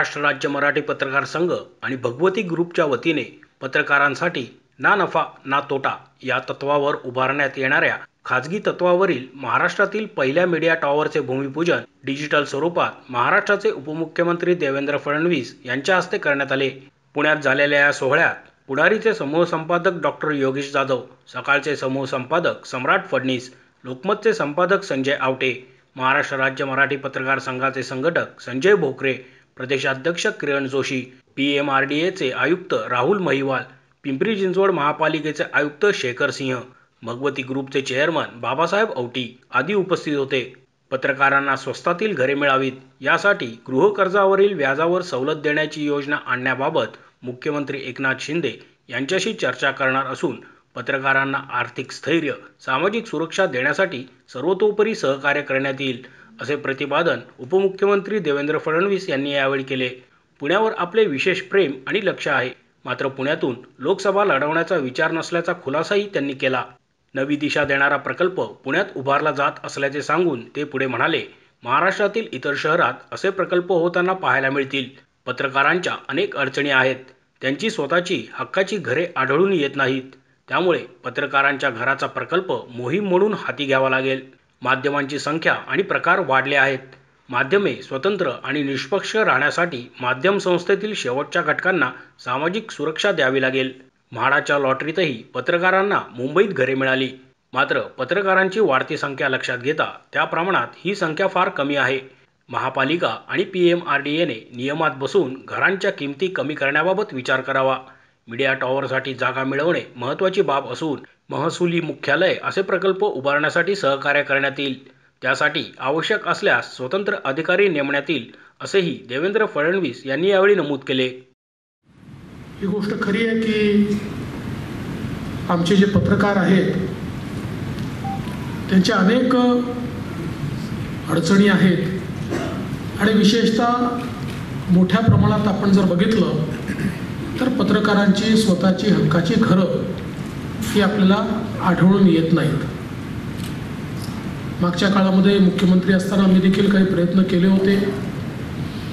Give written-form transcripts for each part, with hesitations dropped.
महाराष्ट्र राज्य मराठी पत्रकार संघ आणि भगवती ग्रुपच्या वतीने पत्रकारांसाठी ना नफा ना तोटा या तत्वावर उभारण्यात येणाऱ्या खाजगी तत्वावरील महाराष्ट्रातील पहिल्या मीडिया टॉवरचे भूमिपूजन डिजिटल स्वरूपात महाराष्ट्राचे उपमुख्यमंत्री देवेंद्र फडणवीस यांच्या हस्ते करण्यात आले। पुण्यात झालेल्या या सोहळ्यात पुढारीचे समूह संपादक डॉक्टर योगेश जाधव, सकाळचे समूह संपादक सम्राट फडणीस, लोकमतचे संपादक संजय आवटे, महाराष्ट्र राज्य मराठी पत्रकार संघाचे संघटक संजय भोकरे, प्रदेशाध्यक्ष किरण जोशी, PMRDAचे आयुक्त राहुल महिवाल, पिंपरी चिंचवड महापालिकेचे आयुक्त शेखर सिंह, भगवती ग्रुपचे चेअरमन बाबासाहेब औटी आदी उपस्थित होते। पत्रकारांना स्वस्तातील घरे मिळावीत यासाठी गृहकर्जावरील व्याजावर सवलत देण्याची योजना आणण्याबाबत मुख्यमंत्री एकनाथ शिंदे यांच्याशी चर्चा करणार असून पत्रकारांना आर्थिक स्थैर्य, सामाजिक सुरक्षा देण्यासाठी सर्वतोपरी सहकार्य करण्यात येईल असे प्रतिपादन उपमुख्यमंत्री देवेंद्र फडणवीस यांनी यावेळी केले। पुण्यावर आपले विशेष प्रेम आणि लक्ष आहे, मात्र पुण्यातून लोकसभा लढवण्याचा विचार नसल्याचा खुलासाही त्यांनी केला। नवी दिशा देणारा प्रकल्प पुण्यात उभारला जात असल्याचे सांगून ते पुढे म्हणाले, महाराष्ट्रातील इतर शहरात असे प्रकल्प होताना पाहायला मिळतील। पत्रकारांच्या अनेक अडचणी आहेत, त्यांची स्वतःची हक्काची घरे आढळून येत नाहीत, त्यामुळे पत्रकारांच्या घराचा प्रकल्प मोहीम म्हणून हाती घ्यावा लागेल। माध्यमांची संख्या आणि प्रकार वाढले आहेत। माध्यमे स्वतंत्र आणि निष्पक्ष राहण्यासाठी माध्यम संस्थेतील शेवटच्या घटकांना सामाजिक सुरक्षा द्यावी लागेल। म्हाडाच्या लॉटरीतही पत्रकारांना मुंबईत घरे मिळाली, मात्र पत्रकारांची वाढती संख्या लक्षात घेता त्या प्रमाणात ही संख्या फार कमी आहे। महापालिका आणि PMRDAने नियमात बसून घरांच्या किमती कमी करण्याबाबत विचार करावा। मीडिया टॉवरसाठी जागा मिळवणे महत्त्वाची बाब असून महसुली मुख्यालय असे प्रकल्प उभारण्यासाठी सहकार्य करण्यात येईल। त्यासाठी आवश्यक असल्यास स्वतंत्र अधिकारी नेमण्यात येईल असेही देवेंद्र फडणवीस यांनी यावेळी नमूद केले। ही गोष्ट खरी आहे की आमचे जे पत्रकार आहेत त्यांच्या अनेक अडचणी आहेत आणि विशेषतः मोठ्या प्रमाणात आपण जर बघितलं तर पत्रकारांची स्वतःची हक्काची घरं ही आपल्याला आढळून येत नाहीत। मागच्या काळामध्ये मुख्यमंत्री असताना मी देखील काही प्रयत्न केले होते,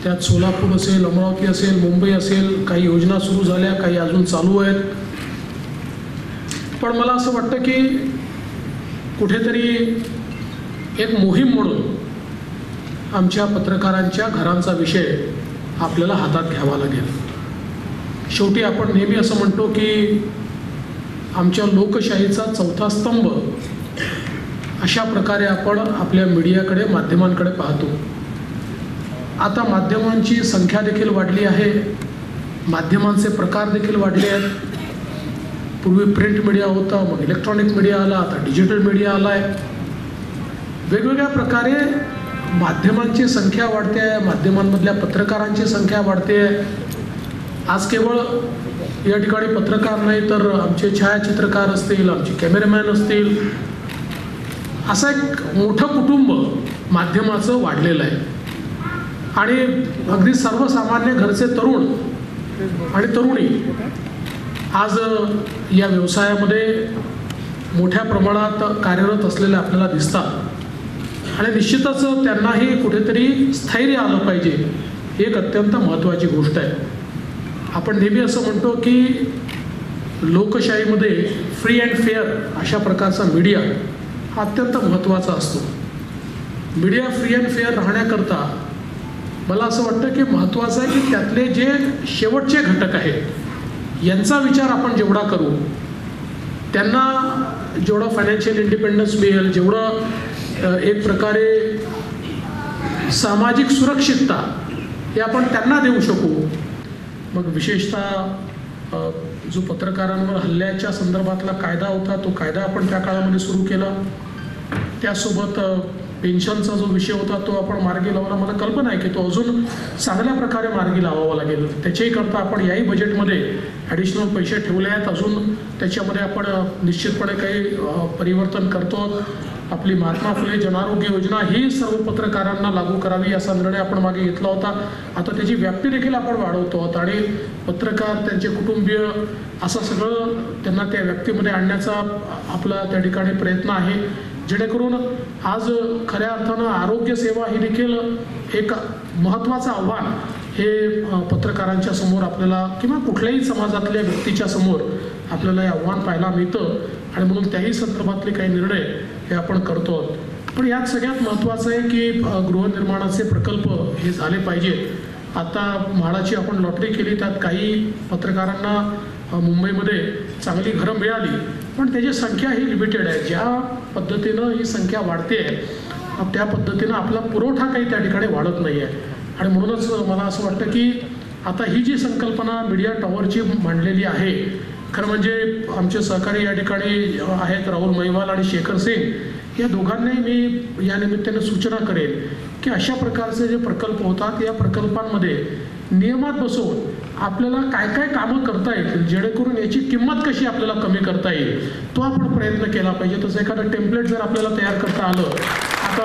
त्यात सोलापूर असेल, अमरावती असेल, मुंबई असेल, काही योजना सुरू झाल्या, काही अजून चालू आहेत। पण मला असं वाटतं की कुठेतरी एक मोहीम म्हणून आमच्या पत्रकारांच्या घरांचा विषय आपल्याला हातात घ्यावा लागेल। शेवटी आपण नेहमी असं म्हणतो की आमच्या लोकशाहीचा चौथा स्तंभ अशा प्रकारे आपण आपल्या मीडियाकडे, माध्यमांकडे पाहतो। आता माध्यमांची संख्या देखील वाढली आहे, माध्यमांचे प्रकार देखील वाढले आहेत। पूर्वी प्रिंट मीडिया होता, मग इलेक्ट्रॉनिक मीडिया आला, आता डिजिटल मीडिया आला आहे। वेगवेगळ्या प्रकारे माध्यमांची संख्या वाढते आहे, माध्यमांमधल्या पत्रकारांची संख्या वाढते आहे। आज केवळ या ठिकाणी पत्रकार नाही तर आमचे छायाचित्रकार असतील, आमचे कॅमेरामॅन असतील, असं एक मोठं कुटुंब माध्यमाचं वाढलेलं आहे आणि अगदी सर्वसामान्य घरचे तरुण आणि तरुणी आज या व्यवसायामध्ये मोठ्या प्रमाणात कार्यरत असलेले आपल्याला दिसतात आणि निश्चितच त्यांनाही कुठेतरी स्थैर्य आलं पाहिजे, ही एक अत्यंत महत्त्वाची गोष्ट आहे। आपण नेहमी असं म्हणतो की लोकशाहीमध्ये फ्री अँड फेअर अशा प्रकारचा मीडिया हा अत्यंत महत्त्वाचा असतो। मीडिया फ्री अँड फेअर राहण्याकरता मला असं वाटतं की महत्त्वाचं आहे की त्यातले जे शेवटचे घटक आहेत यांचा विचार आपण जेवढा करू, त्यांना जेवढा फायनान्शियल इंडिपेंडन्स मिळेल, जेवढं एक प्रकारे सामाजिक सुरक्षितता हे आपण त्यांना देऊ शकू। मग विशेषतः जो पत्रकारांवर हल्ल्याच्या संदर्भातला कायदा होता तो कायदा आपण त्या काळामध्ये सुरू केला, त्यासोबत पेन्शनचा जो विषय होता तो आपण मार्गी लावला। मला कल्पना आहे की तो अजून चांगल्या प्रकारे मार्गी लावावा लागेल, त्याच्याही करता आपण याही बजेटमध्ये ॲडिशनल पैसे ठेवले आहेत। अजून त्याच्यामध्ये आपण निश्चितपणे काही परिवर्तन करतो। आपली महात्मा फुले जनआरोग्य योजना ही सर्व पत्रकारांना लागू करावी असा निर्णय आपण मागे घेतला होता। आता त्याची व्याप्ती देखील आपण वाढवतो आहोत आणि पत्रकार, त्यांचे कुटुंबीय असं सगळं त्यांना त्या व्याप्तीमध्ये आणण्याचा आपला त्या ठिकाणी प्रयत्न आहे, जेणेकरून आज खऱ्या अर्थानं आरोग्य सेवा ही देखील एक महत्त्वाचं आव्हान हे पत्रकारांच्या समोर आपल्याला किंवा कुठल्याही समाजातल्या व्यक्तीच्या समोर आपल्याला हे आव्हान पाहायला मिळतं आणि म्हणून त्याही संदर्भातले काही निर्णय हे आपण करतो आहोत. पण यात सगळ्यात महत्त्वाचं आहे की गृहनिर्माणाचे प्रकल्प हे झाले पाहिजेत. आता म्हाडाची आपण लॉटरी केली, त्यात काही पत्रकारांना मुंबईमध्ये चांगली घरं मिळाली, पण त्याची संख्या ही लिमिटेड आहे. ज्या पद्धतीनं ही संख्या वाढते आहे त्या पद्धतीनं आपला पुरवठा काही त्या ठिकाणी वाढत नाही आहे. आणि म्हणूनच मला असं वाटतं की आता ही जी संकल्पना मीडिया टॉवरची मांडलेली आहे, खरं म्हणजे आमचे सहकारी या ठिकाणी आहेत राहुल महिवाल आणि शेखर सिंग, या दोघांनाही मी या निमित्ताने सूचना करेन की अशा प्रकारचे जे प्रकल्प होतात या प्रकल्पांमध्ये नियमात बसवून आपल्याला काय काय कामं करता येतील, जेणेकरून याची किंमत कशी आपल्याला कमी करता येईल तो आपण प्रयत्न केला पाहिजे. तसं एखादं टेम्पलेट जर आपल्याला तयार करता आलं, आता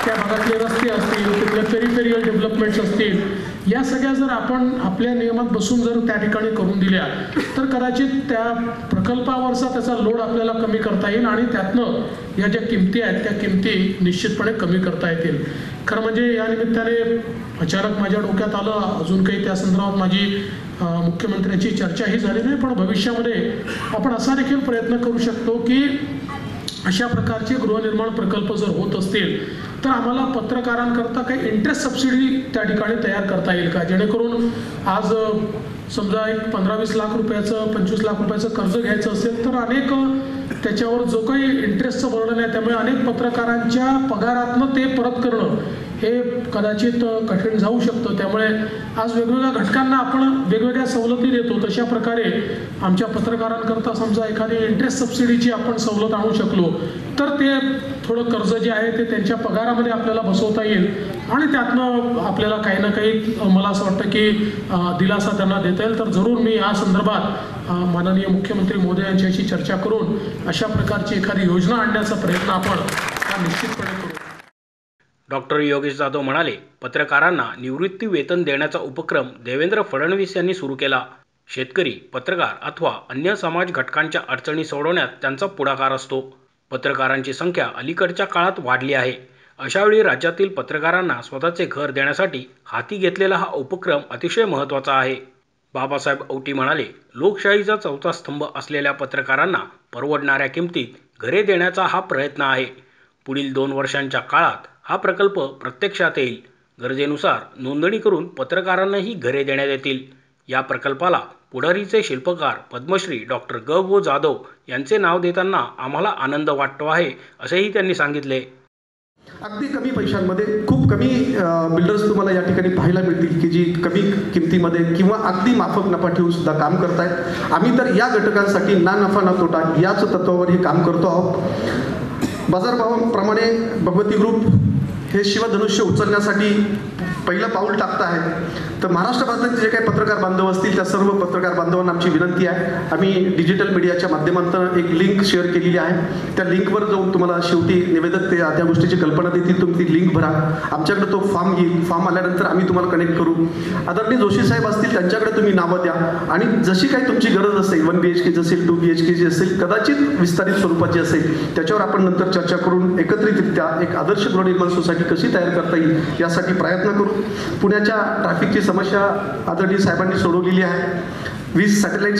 त्या भागातले रस्ते असतील, तिथले पेरिफेरियल डेव्हलपमेंट्स असतील, या सगळ्या जर आपण आपल्या नियमात बसून जर त्या ठिकाणी करून दिल्या तर कदाचित त्या प्रकल्पावरचा त्याचा लोड आपल्याला कमी करता येईल आणि त्यातनं या ज्या किमती आहेत त्या किमती निश्चितपणे कमी करता येतील. खरं म्हणजे या निमित्ताने अचानक माझ्या डोक्यात आलं, अजून काही त्या संदर्भात माझी मुख्यमंत्र्यांची चर्चाही झाली नाही, पण भविष्यामध्ये आपण असा देखील प्रयत्न करू शकतो की अशा प्रकारचे गृहनिर्माण प्रकल्प जर होत असतील तर आम्हाला पत्रकारांकरता काही इंटरेस्ट सबसिडी त्या ठिकाणी तयार करता येईल का, जेणेकरून आज समजा एक 15-20 लाख रुपयाचं 25 लाख रुपयाचं कर्ज घ्यायचं असेल तर अनेक त्याच्यावर जो काही इंटरेस्टचं वर्णन आहे त्यामुळे अनेक पत्रकारांच्या पगारातनं ते परत करणं हे कदाचित कठीण जाऊ शकतं. त्यामुळे आज वेगवेगळ्या घटकांना आपण वेगवेगळ्या सवलती देतो, तशा प्रकारे आमच्या पत्रकारांकरता समजा एखादी इंटरेस्ट सबसिडीची आपण सवलत आणू शकलो तर ते थोडं कर्ज जे आहे ते त्यांच्या पगारामध्ये आपल्याला बसवता येईल आणि त्यातनं आपल्याला काही ना काही मला असं वाटतं की दिलासा त्यांना देता येईल. तर जरूर मी या संदर्भात माननीय मुख्यमंत्री महोदय यांच्याशी चर्चा करून अशा प्रकारची एखादी योजना आणण्याचा प्रयत्न आपण निश्चितपणे करू. डॉक्टर योगेश जाधव म्हणाले, पत्रकारांना निवृत्ती वेतन देण्याचा उपक्रम देवेंद्र फडणवीस यांनी सुरू केला. शेतकरी, पत्रकार अथवा अन्य समाज घटकांच्या अडचणी सोडवण्यात त्यांचा पुढाकार असतो. पत्रकारांची संख्या अलीकडच्या काळात वाढली आहे. अशावेळी राज्यातील पत्रकारांना स्वतःचे घर देण्यासाठी हाती घेतलेला हा उपक्रम अतिशय महत्त्वाचा आहे. बाबासाहेब औटी म्हणाले, लोकशाहीचा चौथा स्तंभ असलेल्या पत्रकारांना परवडणाऱ्या किमतीत घरे देण्याचा हा प्रयत्न आहे. पुढील 2 वर्षांच्या काळात हा प्रकल्प प्रत्यक्षात येईल. गरजेनुसार नोंदणी करून पत्रकारांनाही घरे देण्यात येतील. या प्रकल्पाला पुढारीचे शिल्पकार पद्मश्री डॉक्टर ग. जाधव यांचे नाव देताना आम्हाला आनंद वाटतो आहे, असेही त्यांनी सांगितले. अगदी कमी पैशांमध्ये खूप कमी बिल्डर्स तुम्हाला या ठिकाणी पाहायला मिळतील की जी कमी किमतीमध्ये किंवा अगदी माफक नफा ठेवून सुद्धा काम करतायत. आम्ही तर या घटकांसाठी ना नफा ना तोटा याच तत्वावर हे काम करतो आहोत. बाजारभावाप्रमाणे भगवती ग्रुप हे शिवधनुष्य उचलण्यासाठी पहिलं पाऊल टाकत आहे. तर महाराष्ट्रातील जे काही पत्रकार बांधव असतील त्या सर्व पत्रकार बांधवांना आमची विनंती आहे, आम्ही डिजिटल मीडियाच्या माध्यमातून एक लिंक शेअर केलेली आहे. त्या लिंकवर जाऊन तुम्हाला शेवटी निवेदक ते त्या गोष्टीची कल्पना देतील, तुम्ही ती लिंक भरा. आमच्याकडे तो फॉर्म येईल, फॉर्म आल्यानंतर आम्ही तुम्हाला कनेक्ट करू. आदरणीय जोशी साहेब असतील त्यांच्याकडे तुम्ही नावं द्या आणि जशी काही तुमची गरज असेल 1 BHK असेल 2 BHK असेल कदाचित विस्तारित स्वरूपाची असेल त्याच्यावर आपण नंतर चर्चा करून एकत्रितरित्या एक आदर्श गृहनिर्माण सोसायटी कशी तयार करता येईल यासाठी प्रयत्न करू. पुण्याच्या ट्रॅफिकची समस्या आदरणीय साहेबांनी सोडवलेली आहे. 20 सॅटेलाईट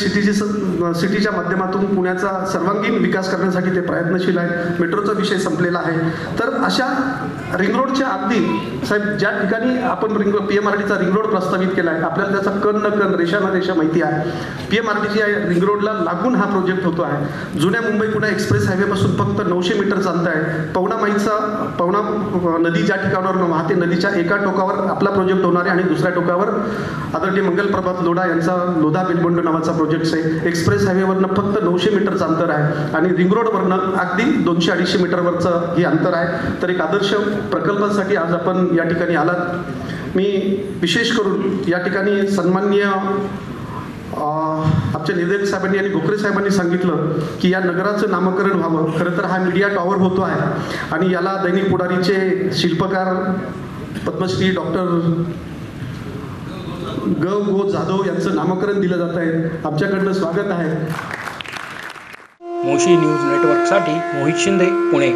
सिटीच्या माध्यमातून पुण्याचा सर्वांगीण विकास करण्यासाठी ते प्रयत्नशील आहेत. मेट्रोचा विषय संपलेला आहे. तर अशा रिंग रोडच्या अगदी साहेब ज्या ठिकाणी आपण PMRDचा रिंग रोड प्रस्तावित केला आहे आपल्याला त्याचा कण न कण रेषा न रेषा माहिती आहे. PMRDच्या रिंग रोडला लागून हा प्रोजेक्ट होतो आहे. जुन्या मुंबई पुणे एक्सप्रेस हायवेपासून फक्त 900 मीटरचं अंतर आहे. पवना नदी ज्या ठिकाणावर वाहते नदीच्या एका टोकावर आपला प्रोजेक्ट होणार आहे आणि दुसऱ्या टोकावर आदरणीय मंगलप्रभात लोढा यांचा लोधा बेलबंड नावाचा प्रोजेक्ट आहे. एक्सप्रेस हायवेवरनं फक्त 900 मीटरचं अंतर आहे आणि रिंग रोडवरनं अगदी 200-250 मीटरवरचं हे अंतर आहे. तर एक आदर्श प्रकल्पासाठी आज आपण या ठिकाणी आलात. मी विशेष करून या ठिकाणी सन्माननीय आमच्या निवेदक साहेबांनी आणि गोखरे साहेबांनी सांगितलं की या नगराचं नामकरण व्हावं. खरं तर हा मीडिया टॉवर होतो आहे आणि याला दैनिक पुढारीचे शिल्पकार पद्मश्री डॉक्टर ग. जाधव यांचं नामकरण दिलं जात आहे. आमच्याकडनं स्वागत आहे. मोशी न्यूज नेटवर्कसाठी मोहित शिंदे, पुणे.